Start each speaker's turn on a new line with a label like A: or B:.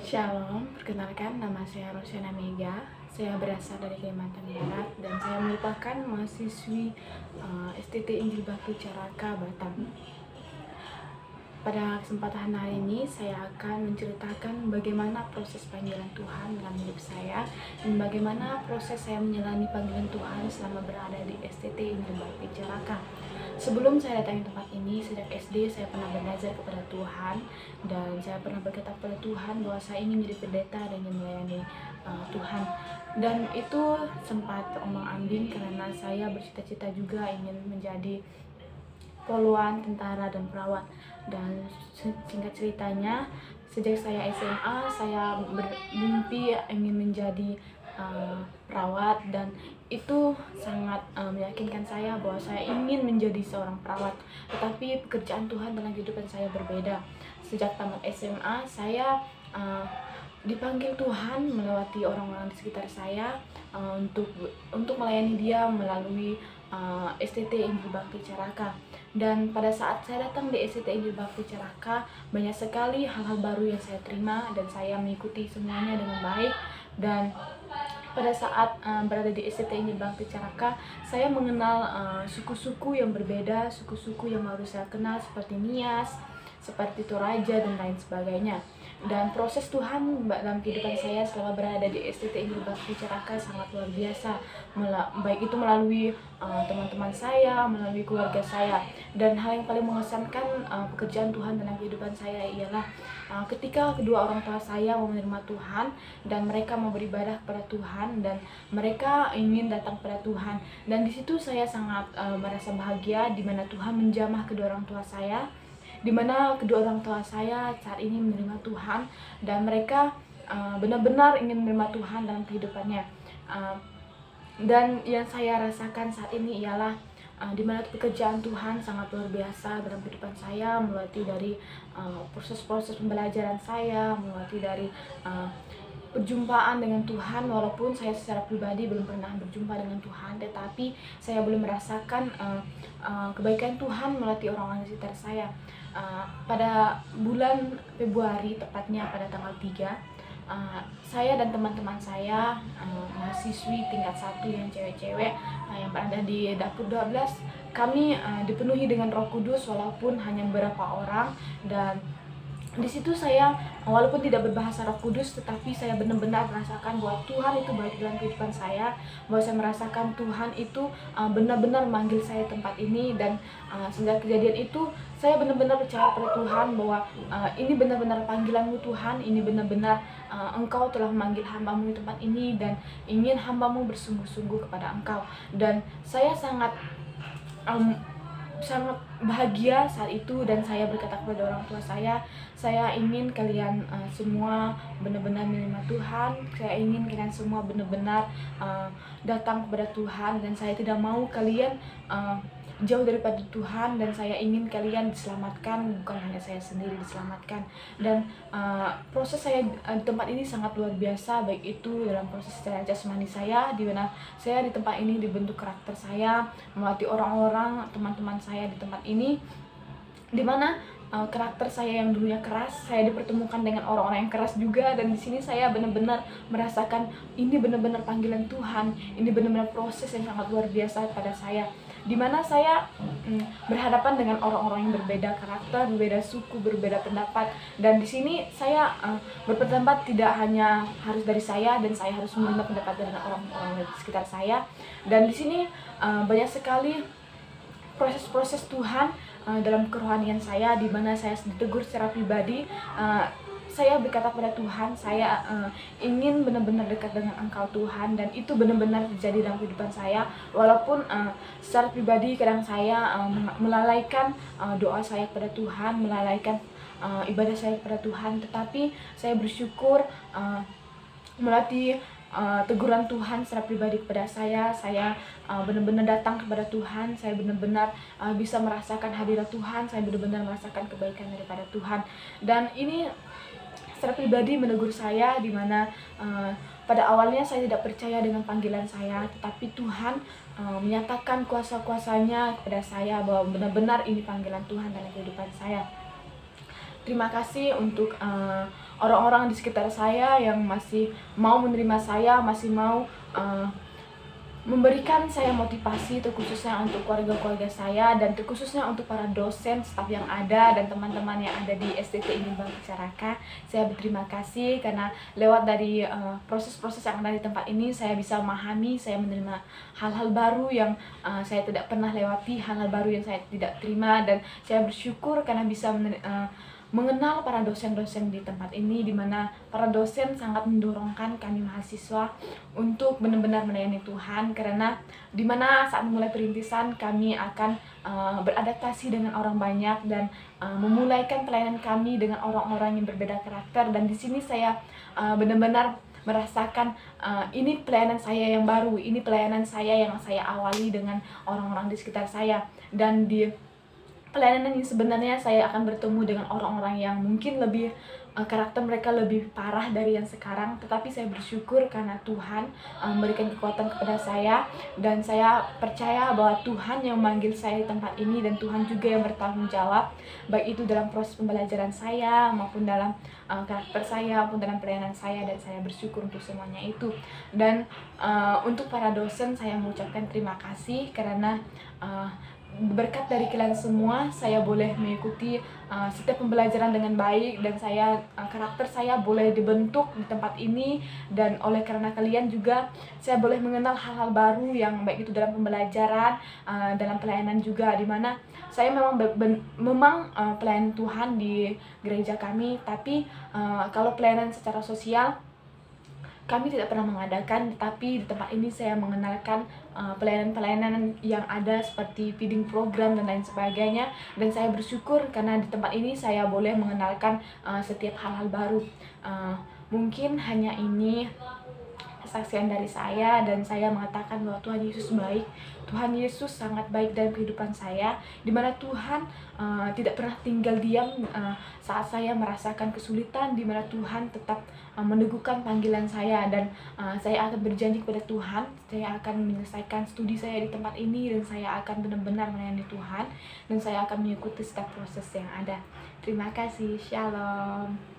A: Shalom, perkenalkan nama saya Rosyana Mega. Saya berasal dari Kalimantan Barat dan saya merupakan mahasiswi STT Injil Bakti Caraka, Batam. Pada kesempatan hari ini saya akan menceritakan bagaimana proses panggilan Tuhan dalam hidup saya dan bagaimana proses saya menjalani panggilan Tuhan selama berada di STT Injil Bakti Caraka. Sebelum saya datang ke tempat ini, sejak SD saya pernah belajar kepada Tuhan dan saya pernah berkata kepada Tuhan bahwa saya ingin menjadi pendeta dan ingin melayani Tuhan. Dan itu sempat ombang-ambing karena saya bercita-cita juga ingin menjadi poluan, tentara, dan perawat. Dan singkat ceritanya, sejak saya SMA, saya bermimpi ingin menjadi perawat, dan itu sangat meyakinkan saya bahwa saya ingin menjadi seorang perawat. Tetapi pekerjaan Tuhan dalam kehidupan saya berbeda. Sejak tamat SMA, saya dipanggil Tuhan melewati orang-orang di sekitar saya untuk melayani dia melalui STT Injil Bakti Caraka. Dan pada saat saya datang di STT Injil Bakti Caraka, banyak sekali hal-hal baru yang saya terima dan saya mengikuti semuanya dengan baik. Dan pada saat berada di STT Injil Bakti Caraka, saya mengenal suku-suku yang berbeda, suku-suku yang baru saya kenal seperti Nias, seperti Toraja, dan lain sebagainya. Dan proses Tuhan dalam kehidupan saya selama berada di STT Injil Bakti Caraka sangat luar biasa, baik itu melalui teman-teman saya, melalui keluarga saya. Dan hal yang paling mengesankan pekerjaan Tuhan dalam kehidupan saya ialah ketika kedua orang tua saya mau menerima Tuhan dan mereka mau beribadah kepada Tuhan dan mereka ingin datang kepada Tuhan. Dan di situ saya sangat merasa bahagia di mana Tuhan menjamah kedua orang tua saya, di mana kedua orang tua saya saat ini menerima Tuhan dan mereka benar-benar ingin menerima Tuhan dalam kehidupannya. Dan yang saya rasakan saat ini ialah di mana pekerjaan Tuhan sangat luar biasa dalam kehidupan saya, mulai dari proses-proses pembelajaran saya, mulai dari perjumpaan dengan Tuhan. Walaupun saya secara pribadi belum pernah berjumpa dengan Tuhan, tetapi saya belum merasakan kebaikan Tuhan melalui orang-orang di sekitar saya. Pada bulan Februari, tepatnya pada tanggal 3, saya dan teman-teman saya, mahasiswi tingkat 1 yang cewek-cewek yang berada di dapur 12, kami dipenuhi dengan Roh Kudus walaupun hanya beberapa orang. Dan di situ saya walaupun tidak berbahasa Roh Kudus, tetapi saya benar-benar merasakan bahwa Tuhan itu baik dalam kehidupan saya, bahwa saya merasakan Tuhan itu benar-benar memanggil saya tempat ini. Dan sejak kejadian itu saya benar-benar percaya pada Tuhan bahwa ini benar-benar panggilanmu Tuhan, ini benar-benar Engkau telah memanggil hambamu di tempat ini dan ingin hambamu bersungguh-sungguh kepada Engkau. Dan saya sangat bahagia saat itu, dan saya berkata kepada orang tua saya ingin kalian semua benar-benar menerima Tuhan, saya ingin kalian semua benar-benar datang kepada Tuhan, dan saya tidak mau kalian jauh daripada Tuhan, dan saya ingin kalian diselamatkan, bukan hanya saya sendiri diselamatkan. Dan proses saya di tempat ini sangat luar biasa, baik itu dalam proses secara jasmani saya, di mana saya di tempat ini dibentuk karakter saya, melatih orang-orang, teman-teman saya di tempat ini, di mana karakter saya yang dulunya keras, saya dipertemukan dengan orang-orang yang keras juga. Dan di sini saya benar-benar merasakan ini benar-benar panggilan Tuhan, ini benar-benar proses yang sangat luar biasa pada saya, di mana saya berhadapan dengan orang-orang yang berbeda karakter, berbeda suku, berbeda pendapat. Dan di sini saya berpendapat tidak hanya harus dari saya, dan saya harus menerima pendapat dari orang-orang di sekitar saya. Dan di sini banyak sekali proses-proses Tuhan dalam kerohanian saya, di mana saya ditegur secara pribadi. Saya berkata kepada Tuhan, saya ingin benar-benar dekat dengan Engkau Tuhan, dan itu benar-benar terjadi dalam kehidupan saya. Walaupun secara pribadi kadang saya melalaikan doa saya kepada Tuhan, melalaikan ibadah saya kepada Tuhan, tetapi saya bersyukur melatih teguran Tuhan secara pribadi kepada saya benar-benar datang kepada Tuhan, saya benar-benar bisa merasakan hadirat Tuhan, saya benar-benar merasakan kebaikan daripada Tuhan. Dan ini secara pribadi menegur saya, di mana pada awalnya saya tidak percaya dengan panggilan saya, tetapi Tuhan menyatakan kuasa-kuasanya kepada saya bahwa benar-benar ini panggilan Tuhan dalam kehidupan saya. terima kasih untuk orang-orang di sekitar saya yang masih mau menerima saya, masih mau memberikan saya motivasi, terkhususnya untuk keluarga-keluarga saya dan terkhususnya untuk para dosen, staf yang ada dan teman-teman yang ada di STT Injil Bakti Caraka. Saya berterima kasih karena lewat dari proses-proses yang ada di tempat ini saya bisa memahami, saya menerima hal-hal baru yang saya tidak pernah lewati, hal-hal baru yang saya tidak terima, dan saya bersyukur karena bisa mengenal para dosen-dosen di tempat ini, di mana para dosen sangat mendorongkan kami mahasiswa untuk benar-benar melayani Tuhan, karena di mana saat memulai perintisan kami akan beradaptasi dengan orang banyak dan memulaikan pelayanan kami dengan orang-orang yang berbeda karakter. Dan di sini saya benar-benar merasakan ini pelayanan saya yang baru, ini pelayanan saya yang saya awali dengan orang-orang di sekitar saya, dan di pelayanan ini sebenarnya saya akan bertemu dengan orang-orang yang mungkin lebih karakter mereka lebih parah dari yang sekarang, tetapi saya bersyukur karena Tuhan memberikan kekuatan kepada saya, dan saya percaya bahwa Tuhan yang memanggil saya di tempat ini, dan Tuhan juga yang bertanggung jawab baik itu dalam proses pembelajaran saya maupun dalam karakter saya maupun dalam pelayanan saya, dan saya bersyukur untuk semuanya itu. Dan untuk para dosen saya mengucapkan terima kasih karena berkat dari kalian semua saya boleh mengikuti setiap pembelajaran dengan baik, dan karakter saya boleh dibentuk di tempat ini, dan oleh karena kalian juga saya boleh mengenal hal-hal baru yang baik itu dalam pembelajaran, dalam pelayanan juga, di mana saya memang pelayan Tuhan di gereja kami, tapi kalau pelayanan secara sosial kami tidak pernah mengadakan, tetapi di tempat ini saya mengenalkan pelayanan-pelayanan yang ada seperti feeding program dan lain sebagainya, dan saya bersyukur karena di tempat ini saya boleh mengenalkan setiap hal-hal baru. Mungkin hanya ini kesaksian dari saya, dan saya mengatakan bahwa Tuhan Yesus baik. Tuhan Yesus sangat baik dalam kehidupan saya, di mana Tuhan tidak pernah tinggal diam saat saya merasakan kesulitan, di mana Tuhan tetap meneguhkan panggilan saya, dan saya akan berjanji kepada Tuhan, saya akan menyelesaikan studi saya di tempat ini, dan saya akan benar-benar melayani Tuhan, dan saya akan mengikuti setiap proses yang ada. Terima kasih, Shalom.